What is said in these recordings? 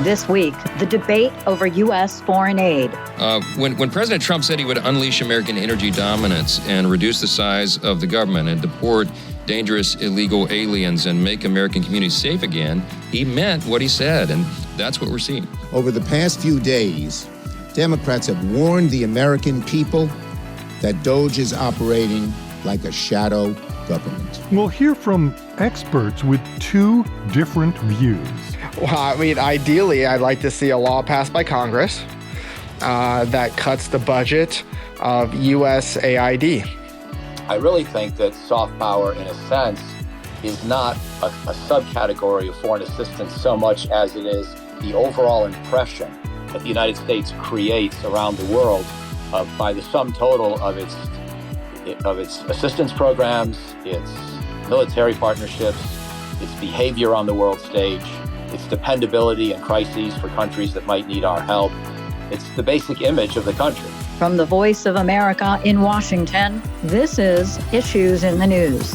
This week, the debate over U.S. foreign aid. When President Trump said he would unleash American energy dominance and reduce the size of the government and deport dangerous illegal aliens and make American communities safe again, he meant what he said, and that's what we're seeing. Over the past few days, Democrats have warned the American people that DOGE is operating like a shadow government. We'll hear from experts with two different views. Well, I mean, ideally, I'd like to see a law passed by Congress that cuts the budget of USAID. I really think that soft power, in a sense, is not a subcategory of foreign assistance so much as it is the overall impression that the United States creates around the world by the sum total of its assistance programs, its military partnerships, its behavior on the world stage, its dependability in crises for countries that might need our help. It's the basic image of the country. From the Voice of America in Washington, this is Issues in the News.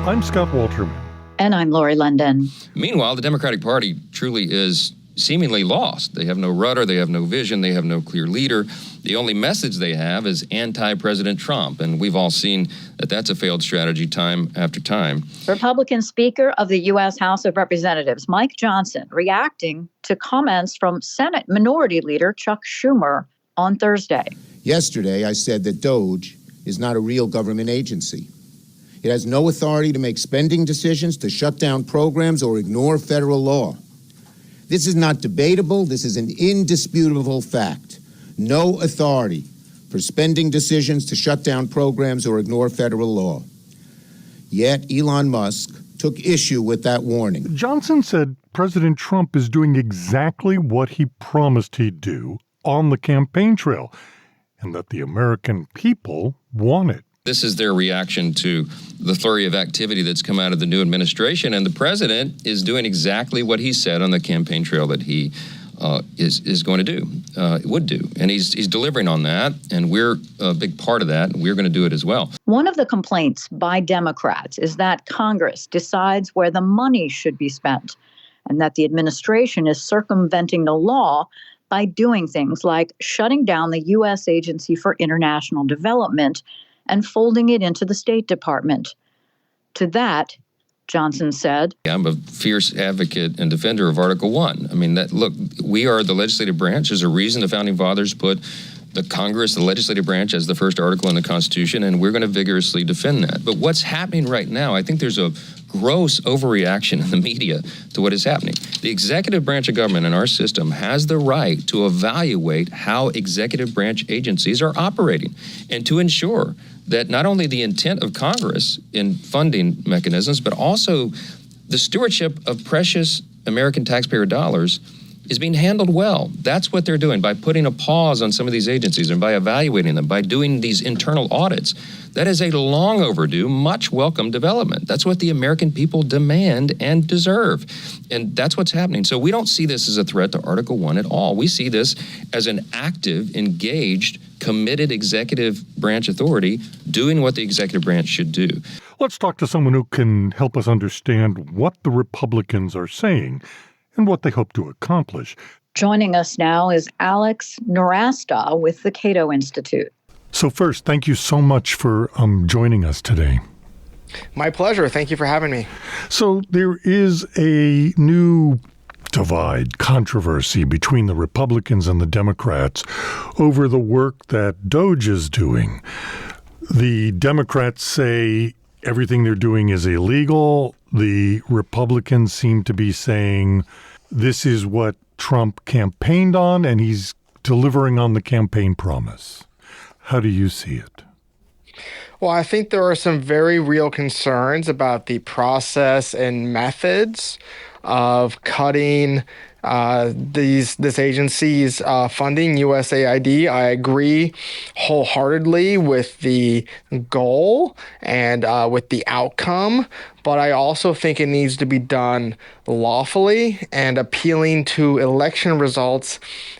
I'm Scott Walterman. And I'm Lori London. Meanwhile, the Democratic Party truly is seemingly lost. They have no rudder, they have no vision, they have no clear leader. The only message they have is anti-President Trump, and we've all seen that that's a failed strategy time after time. Republican Speaker of the U.S. House of Representatives, Mike Johnson, reacting to comments from Senate Minority Leader Chuck Schumer on Thursday. Yesterday, I said that DOGE is not a real government agency. It has no authority to make spending decisions, to shut down programs, or ignore federal law. This is not debatable. This is an indisputable fact. No authority for spending decisions, to shut down programs, or ignore federal law. Yet Elon Musk took issue with that warning. Johnson said President Trump is doing exactly what he promised he'd do on the campaign trail, and that the American people want it. This is their reaction to the flurry of activity that's come out of the new administration, and the president is doing exactly what he said on the campaign trail that he is going to do, would do. And he's delivering on that, and we're a big part of that, and we're going to do it as well. One of the complaints by Democrats is that Congress decides where the money should be spent, and that the administration is circumventing the law by doing things like shutting down the U.S. Agency for International Development and folding it into the State Department. To that, Johnson said, I'm a fierce advocate and defender of Article 1. I mean, look, we are the legislative branch. There's a reason the Founding Fathers put the Congress, the legislative branch, as the first article in the Constitution, and we're going to vigorously defend that. But what's happening right now, I think there's a gross overreaction in the media to what is happening. The executive branch of government in our system has the right to evaluate how executive branch agencies are operating and to ensure that not only the intent of Congress in funding mechanisms, but also the stewardship of precious American taxpayer dollars is being handled well. That's what they're doing by putting a pause on some of these agencies and by evaluating them, by doing these internal audits. That is a long overdue, much welcome development. That's what the American people demand and deserve. And that's what's happening. So we don't see this as a threat to Article 1 at all. We see this as an active, engaged, committed executive branch authority doing what the executive branch should do. Let's talk to someone who can help us understand what the Republicans are saying and what they hope to accomplish. Joining us now is Alex Nowrasteh with the CATO Institute. So first, thank you so much for joining us today. My pleasure. Thank you for having me. So there is a new divide, controversy between the Republicans and the Democrats over the work that DOGE is doing. The Democrats say everything they're doing is illegal. The Republicans seem to be saying this is what Trump campaigned on, and he's delivering on the campaign promise. How do you see it? Well, I think there are some very real concerns about the process and methods of cutting this agency's funding, USAID. I agree wholeheartedly with the goal and with the outcome, but I also think it needs to be done lawfully, and appealing to election results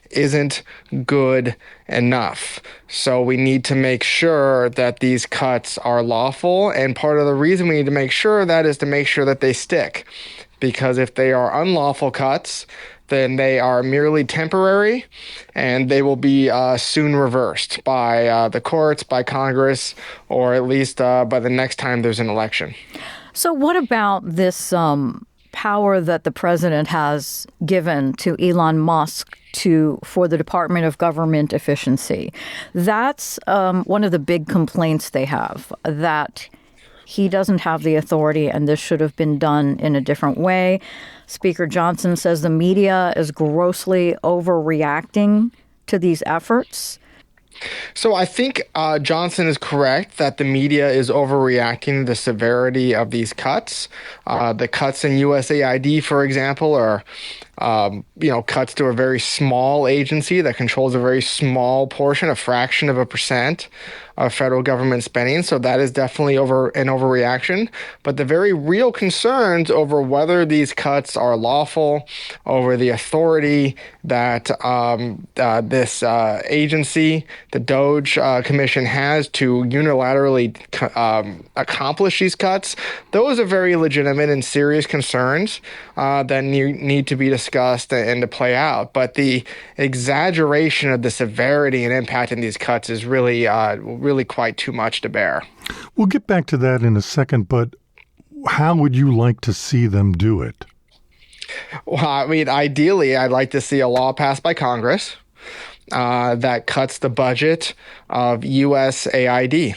isn't good enough. So we need to make sure that these cuts are lawful, and part of the reason we need to make sure of that is to make sure that they stick. Because if they are unlawful cuts, then they are merely temporary, and they will be soon reversed by the courts, by Congress, or at least by the next time there's an election. So what about this power that the president has given to Elon Musk for the Department of Government Efficiency? That's one of the big complaints they have, that he doesn't have the authority and this should have been done in a different way. Speaker Johnson says the media is grossly overreacting to these efforts. So I think Johnson is correct that the media is overreacting to the severity of these cuts. The cuts in USAID, for example, are cuts to a very small agency that controls a very small portion, a fraction of a percent of federal government spending. So that is definitely an overreaction. But the very real concerns over whether these cuts are lawful, over the authority that this agency, the DOGE Commission, has to unilaterally accomplish these cuts, those are very legitimate and serious concerns that need to be discussed and to play out. But the exaggeration of the severity and impact in these cuts is really quite too much to bear. We'll get back to that in a second, but how would you like to see them do it? Well, I mean, ideally, I'd like to see a law passed by Congress that cuts the budget of USAID.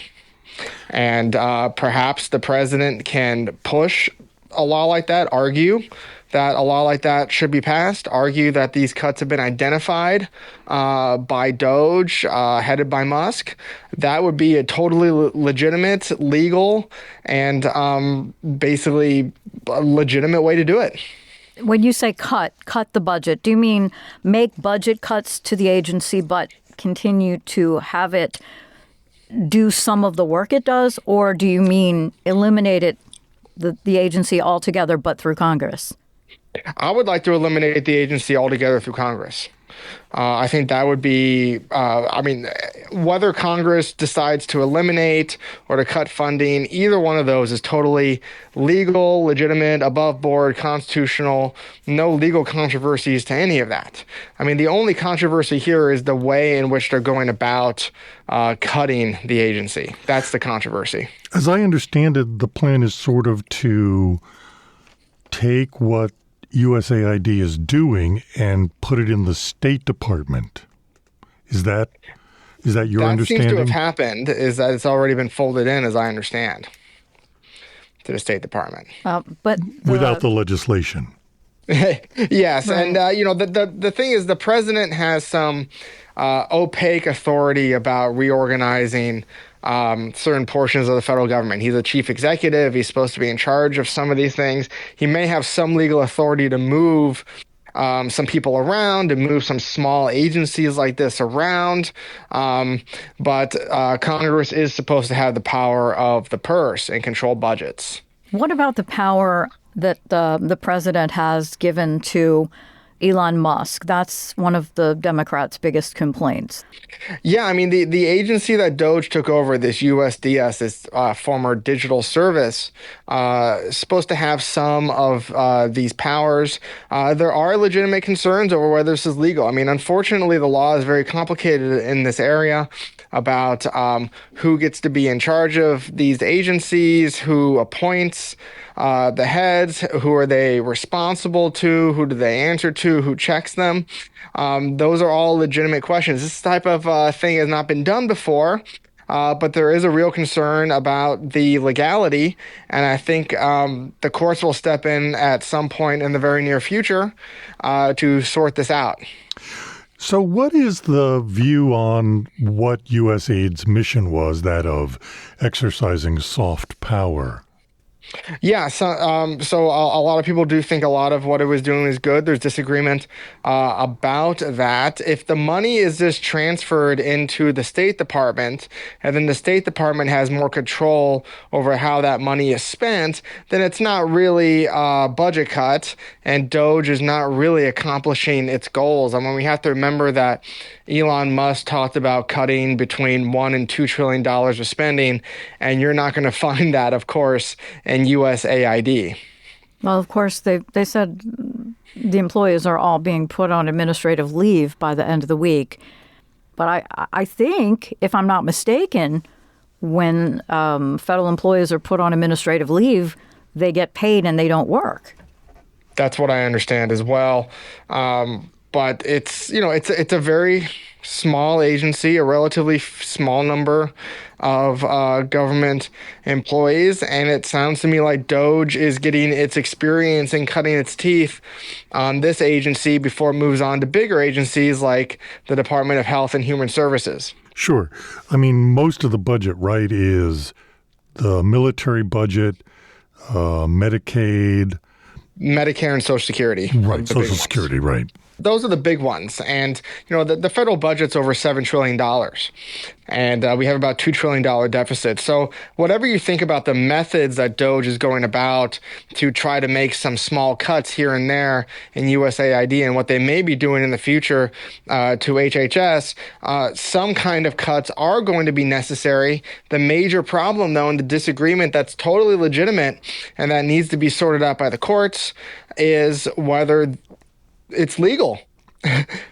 And perhaps the president can push a law like that, argue that a law like that should be passed, argue that these cuts have been identified by DOGE, headed by Musk. That would be a totally legitimate, legal, and basically a legitimate way to do it. When you say cut the budget, do you mean make budget cuts to the agency but continue to have it do some of the work it does, or do you mean eliminate the agency altogether but through Congress? I would like to eliminate the agency altogether through Congress. I think that would be, whether Congress decides to eliminate or to cut funding, either one of those is totally legal, legitimate, above board, constitutional, no legal controversies to any of that. I mean, the only controversy here is the way in which they're going about cutting the agency. That's the controversy. As I understand it, the plan is sort of to take what USAID is doing and put it in the State Department. Is that your understanding? That seems to have happened, is that it's already been folded in, as I understand, to the State Department. But without the legislation. Yes, right. And the thing is, the president has some opaque authority about reorganizing certain portions of the federal government. He's a chief executive. He's supposed to be in charge of some of these things. He may have some legal authority to move some people around, to move some small agencies like this around. But Congress is supposed to have the power of the purse and control budgets. What about the power that the president has given to Elon Musk? That's one of the Democrats' biggest complaints. Yeah, I mean, the agency that DOGE took over, this USDS, this former digital service, is supposed to have some of these powers. There are legitimate concerns over whether this is legal. I mean, unfortunately, the law is very complicated in this area about who gets to be in charge of these agencies, who appoints the heads, who are they responsible to, who do they answer to, who checks them. Those are all legitimate questions. This type of thing has not been done before, but there is a real concern about the legality, and I think the courts will step in at some point in the very near future to sort this out. So what is the view on what USAID's mission was, that of exercising soft power? Yeah, so a lot of people do think a lot of what it was doing is good. There's disagreement about that. If the money is just transferred into the State Department, and then the State Department has more control over how that money is spent, then it's not really a budget cut, and Doge is not really accomplishing its goals. I mean, we have to remember that Elon Musk talked about cutting between $1 and $2 trillion of spending, and you're not going to find that, of course, in USAID. Well, of course, they said the employees are all being put on administrative leave by the end of the week. But I think, if I'm not mistaken, when federal employees are put on administrative leave, they get paid and they don't work. That's what I understand as well. But it's a very small agency, a relatively small number of government employees, and it sounds to me like Doge is getting its experience and cutting its teeth on this agency before it moves on to bigger agencies like the Department of Health and Human Services. Sure. I mean, most of the budget, right, is the military budget, Medicaid. Medicare and Social Security. Right, Social Security, right. Those are the big ones. And, the federal budget's over $7 trillion. And we have about $2 trillion deficit. So whatever you think about the methods that Doge is going about to try to make some small cuts here and there in USAID and what they may be doing in the future to HHS, some kind of cuts are going to be necessary. The major problem, though, and the disagreement that's totally legitimate and that needs to be sorted out by the courts is whether it's legal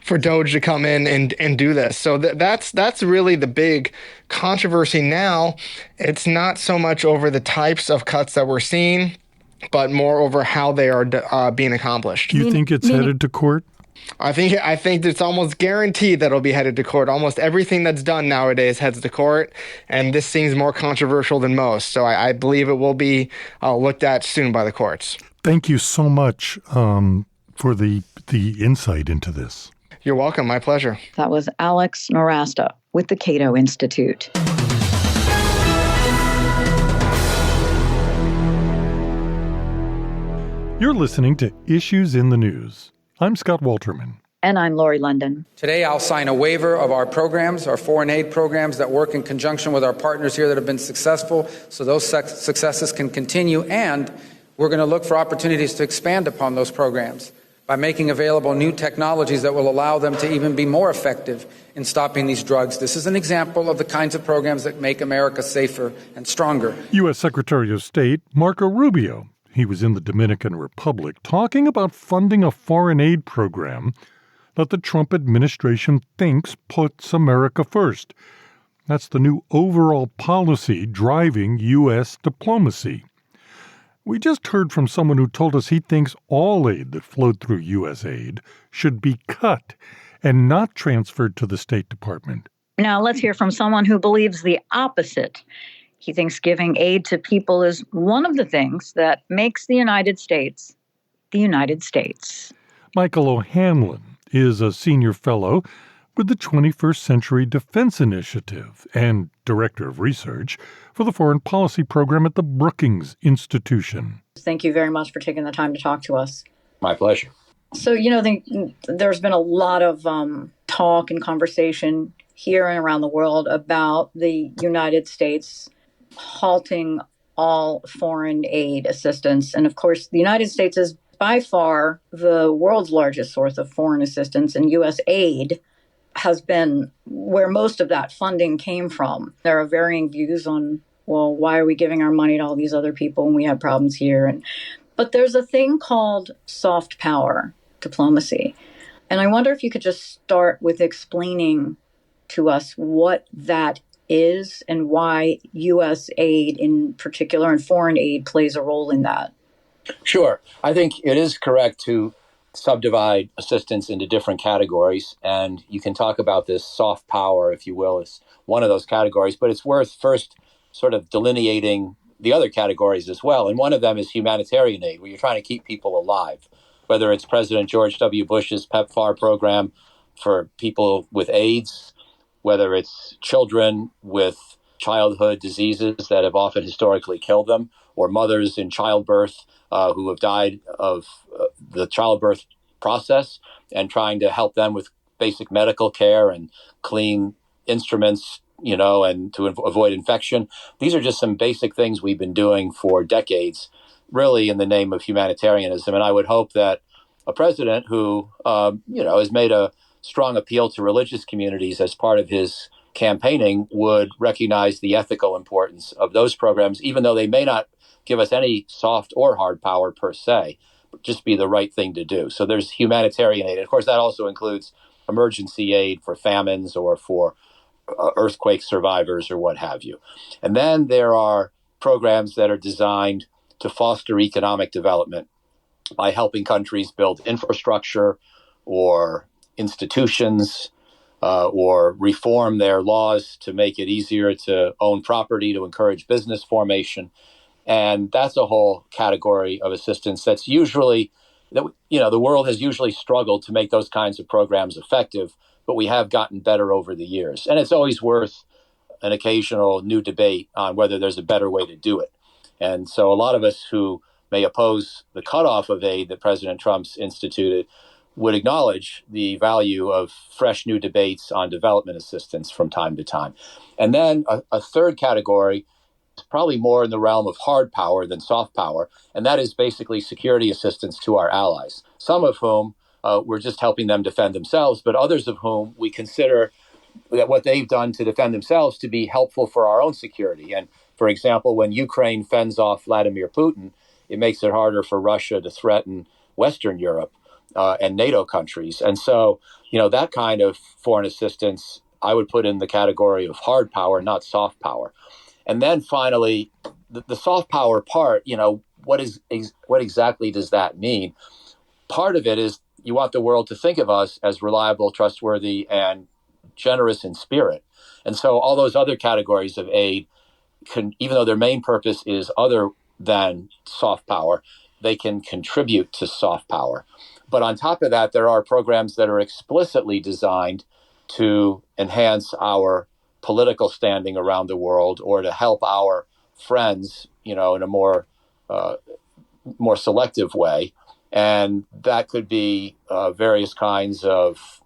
for Doge to come in and do this. So that's really the big controversy now. It's not so much over the types of cuts that we're seeing, but more over how they are being accomplished. You think it's headed to court? I think it's almost guaranteed that it'll be headed to court. Almost everything that's done nowadays heads to court, and this seems more controversial than most. So I believe it will be looked at soon by the courts. Thank you so much for the insight into this. You're welcome. My pleasure. That was Alex Nowrasteh with the CATO Institute. You're listening to Issues in the News. I'm Scott Walterman. And I'm Lori London. Today, I'll sign a waiver of our programs, our foreign aid programs that work in conjunction with our partners here that have been successful, so those successes can continue. And we're going to look for opportunities to expand upon those programs by making available new technologies that will allow them to even be more effective in stopping these drugs. This is an example of the kinds of programs that make America safer and stronger. U.S. Secretary of State Marco Rubio, he was in the Dominican Republic talking about funding a foreign aid program that the Trump administration thinks puts America first. That's the new overall policy driving U.S. diplomacy. We just heard from someone who told us he thinks all aid that flowed through USAID should be cut and not transferred to the State Department. Now let's hear from someone who believes the opposite. He thinks giving aid to people is one of the things that makes the United States the United States. Michael O'Hanlon is a senior fellow with the 21st Century Defense Initiative and director of research for the Foreign Policy Program at the Brookings Institution. Thank you very much for taking the time to talk to us. My pleasure. So, there's been a lot of talk and conversation here and around the world about the United States halting all foreign aid assistance. And of course, the United States is by far the world's largest source of foreign assistance, and USAID has been where most of that funding came from. There are varying views on, well, why are we giving our money to all these other people when we have problems here? But there's a thing called soft power diplomacy. And I wonder if you could just start with explaining to us what that is and why U.S. aid in particular and foreign aid plays a role in that. Sure. I think it is correct to subdivide assistance into different categories. And you can talk about this soft power, if you will, as one of those categories. But it's worth first sort of delineating the other categories as well. And one of them is humanitarian aid, where you're trying to keep people alive, whether it's President George W. Bush's PEPFAR program for people with AIDS, whether it's children with childhood diseases that have often historically killed them, or mothers in childbirth who have died of the childbirth process, and trying to help them with basic medical care and clean instruments, and to avoid infection. These are just some basic things we've been doing for decades, really in the name of humanitarianism. And I would hope that a president who, has made a strong appeal to religious communities as part of his campaigning would recognize the ethical importance of those programs, even though they may not give us any soft or hard power per se, but just be the right thing to do. So there's humanitarian aid. Of course, that also includes emergency aid for famines or for earthquake survivors or what have you. And then there are programs that are designed to foster economic development by helping countries build infrastructure or institutions or reform their laws to make it easier to own property, to encourage business formation. And that's a whole category of assistance that's usually, the world has usually struggled to make those kinds of programs effective, but we have gotten better over the years. And it's always worth an occasional new debate on whether there's a better way to do it. And so a lot of us who may oppose the cutoff of aid that President Trump's instituted would acknowledge the value of fresh new debates on development assistance from time to time. And then a third category is probably more in the realm of hard power than soft power, and that is basically security assistance to our allies, some of whom we're just helping them defend themselves, but others of whom we consider that what they've done to defend themselves to be helpful for our own security. And for example, when Ukraine fends off Vladimir Putin, it makes it harder for Russia to threaten Western Europe and NATO countries. And so, that kind of foreign assistance, I would put in the category of hard power, not soft power. And then finally, the soft power part, what exactly does that mean? Part of it is you want the world to think of us as reliable, trustworthy, and generous in spirit. And so all those other categories of aid can, even though their main purpose is other than soft power, they can contribute to soft power. But on top of that, there are programs that are explicitly designed to enhance our political standing around the world or to help our friends, in a more selective way. And that could be various kinds of,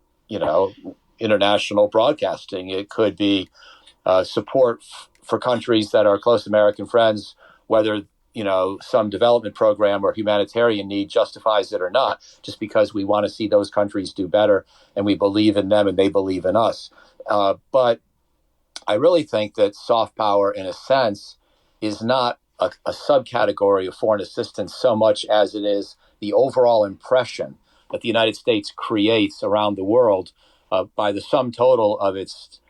international broadcasting. It could be support for countries that are close American friends, whether some development program or humanitarian need justifies it or not, just because we want to see those countries do better and we believe in them and they believe in us. But I really think that soft power, in a sense, is not a subcategory of foreign assistance so much as it is the overall impression that the United States creates around the world by the sum total of its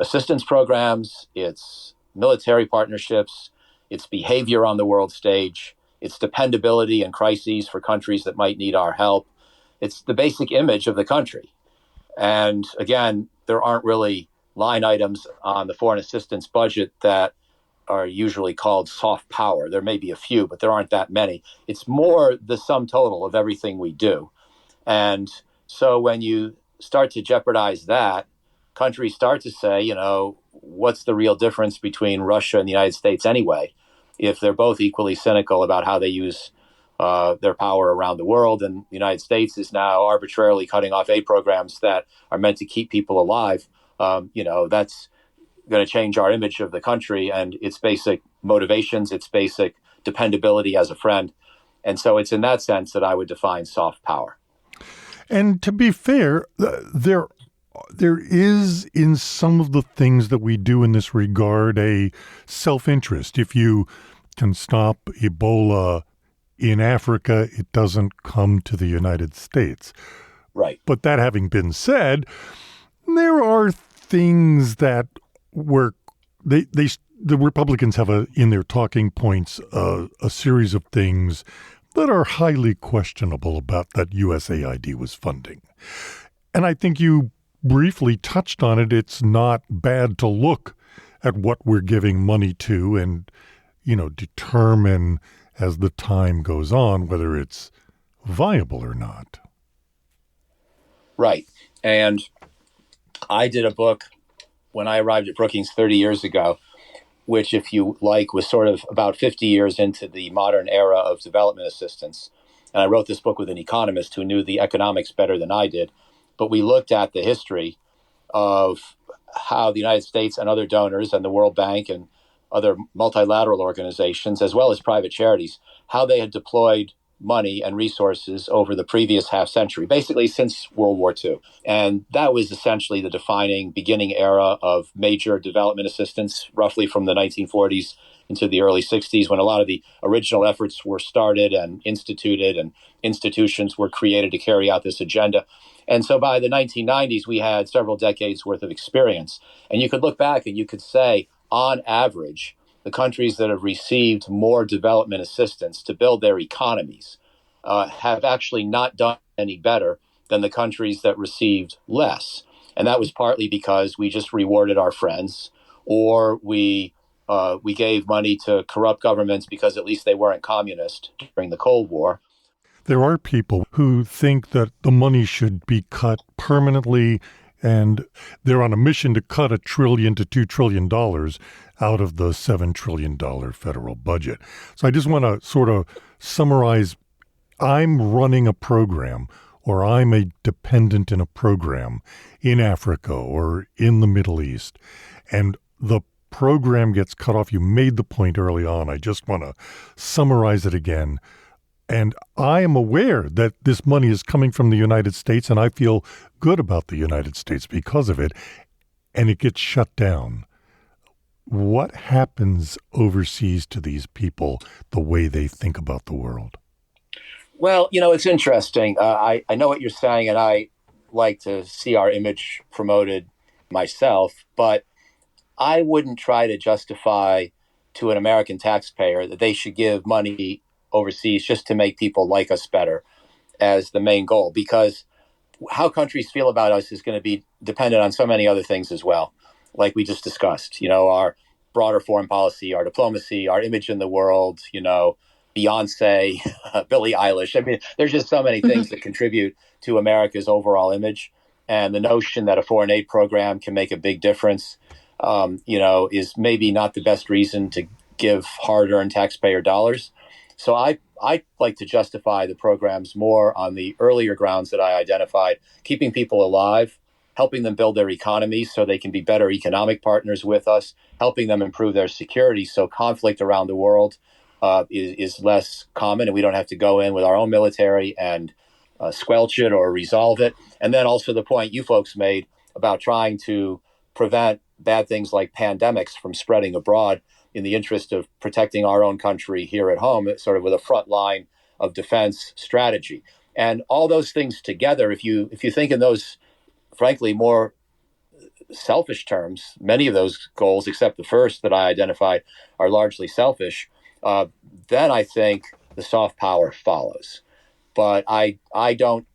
assistance programs, its military partnerships, its behavior on the world stage, its dependability in crises for countries that might need our help. It's the basic image of the country. And again, there aren't really line items on the foreign assistance budget that are usually called soft power. There may be a few, but there aren't that many. It's more the sum total of everything we do. And so when you start to jeopardize that, countries start to say, what's the real difference between Russia and the United States anyway, if they're both equally cynical about how they use their power around the world. And the United States is now arbitrarily cutting off aid programs that are meant to keep people alive. That's going to change our image of the country and its basic motivations, its basic dependability as a friend. And so it's in that sense that I would define soft power. And to be fair, there is in some of the things that we do in this regard a self-interest. If you can stop Ebola in Africa, it doesn't come to the United States. Right. But that having been said, there are things that the Republicans have in their talking points a series of things that are highly questionable about that USAID was funding. And I think you briefly touched on it. It's not bad to look at what we're giving money to and, determine as the time goes on whether it's viable or not. Right. And I did a book when I arrived at Brookings 30 years ago, which, if you like, was sort of about 50 years into the modern era of development assistance. And I wrote this book with an economist who knew the economics better than I did. But we looked at the history of how the United States and other donors and the World Bank and other multilateral organizations, as well as private charities, how they had deployed money and resources over the previous half century, basically since World War II. And that was essentially the defining beginning era of major development assistance, roughly from the 1940s into the early 60s, when a lot of the original efforts were started and instituted and institutions were created to carry out this agenda. And so by the 1990s, we had several decades worth of experience. And you could look back and you could say, on average, the countries that have received more development assistance to build their economies have actually not done any better than the countries that received less. And that was partly because we just rewarded our friends, or we gave money to corrupt governments because at least they weren't communist during the Cold War. There are people who think that the money should be cut permanently, and they're on a mission to cut $1 trillion to $2 trillion out of the $7 trillion federal budget. So I just want to sort of summarize. I'm running a program, or I'm a dependent in a program in Africa or in the Middle East, and the program gets cut off. You made the point early on. I just want to summarize it again. And I am aware that this money is coming from the United States, and I feel good about the United States because of it, and it gets shut down. What happens overseas to these people, the way they think about the world? Well, it's interesting. I know what you're saying, and I like to see our image promoted myself, but I wouldn't try to justify to an American taxpayer that they should give money overseas just to make people like us better as the main goal, because how countries feel about us is going to be dependent on so many other things as well, like we just discussed, our broader foreign policy, our diplomacy, our image in the world, Beyonce, Billie Eilish. I mean, there's just so many things that contribute to America's overall image. And the notion that a foreign aid program can make a big difference, is maybe not the best reason to give hard-earned taxpayer dollars. So I like to justify the programs more on the earlier grounds that I identified, keeping people alive, helping them build their economies so they can be better economic partners with us, helping them improve their security so conflict around the world is less common, and we don't have to go in with our own military and squelch it or resolve it. And then also the point you folks made about trying to prevent bad things like pandemics from spreading abroad in the interest of protecting our own country here at home, sort of with a front line of defense strategy. And all those things together, if you think in those, frankly, more selfish terms, many of those goals, except the first that I identified, are largely selfish, then I think the soft power follows. But I don't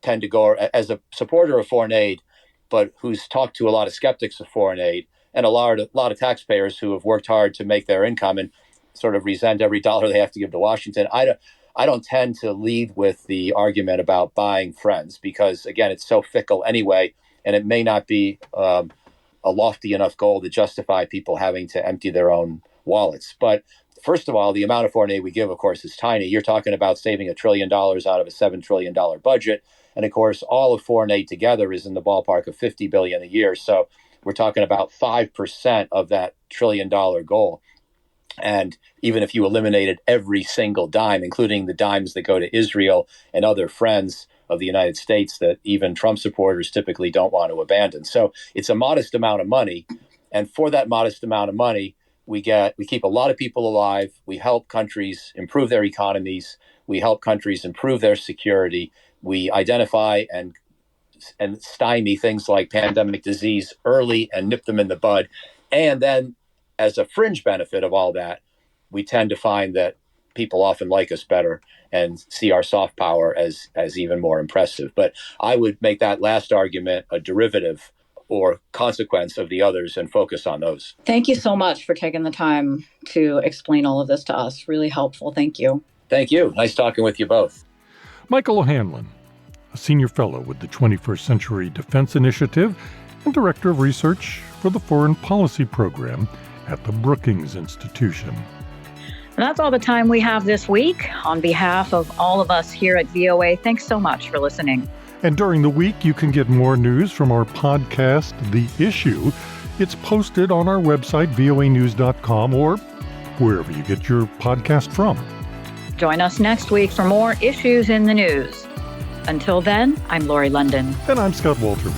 tend to go, as a supporter of foreign aid, but who's talked to a lot of skeptics of foreign aid, and a lot of taxpayers who have worked hard to make their income and sort of resent every dollar they have to give to Washington. I don't tend to lead with the argument about buying friends, because, again, it's so fickle anyway, and it may not be a lofty enough goal to justify people having to empty their own wallets. But first of all, the amount of foreign aid we give, of course, is tiny. You're talking about saving $1 trillion out of a $7 trillion budget. And of course, all of foreign aid together is in the ballpark of $50 billion a year. So we're talking about 5% of that $1 trillion goal. And even if you eliminated every single dime, including the dimes that go to Israel and other friends of the United States that even Trump supporters typically don't want to abandon. So it's a modest amount of money. And for that modest amount of money, we keep a lot of people alive. We help countries improve their economies. We help countries improve their security. We identify and stymie things like pandemic disease early and nip them in the bud. And then, as a fringe benefit of all that, we tend to find that people often like us better and see our soft power as even more impressive. But I would make that last argument a derivative or consequence of the others and focus on those. Thank you so much for taking the time to explain all of this to us. Really helpful. Thank you. Thank you. Nice talking with you both. Michael O'Hanlon, a senior fellow with the 21st Century Defense Initiative and Director of Research for the Foreign Policy Program at the Brookings Institution. And that's all the time we have this week. On behalf of all of us here at VOA, thanks so much for listening. And during the week, you can get more news from our podcast, The Issue. It's posted on our website, voanews.com, or wherever you get your podcast from. Join us next week for more issues in the news. Until then, I'm Lori London. And I'm Scott Walter.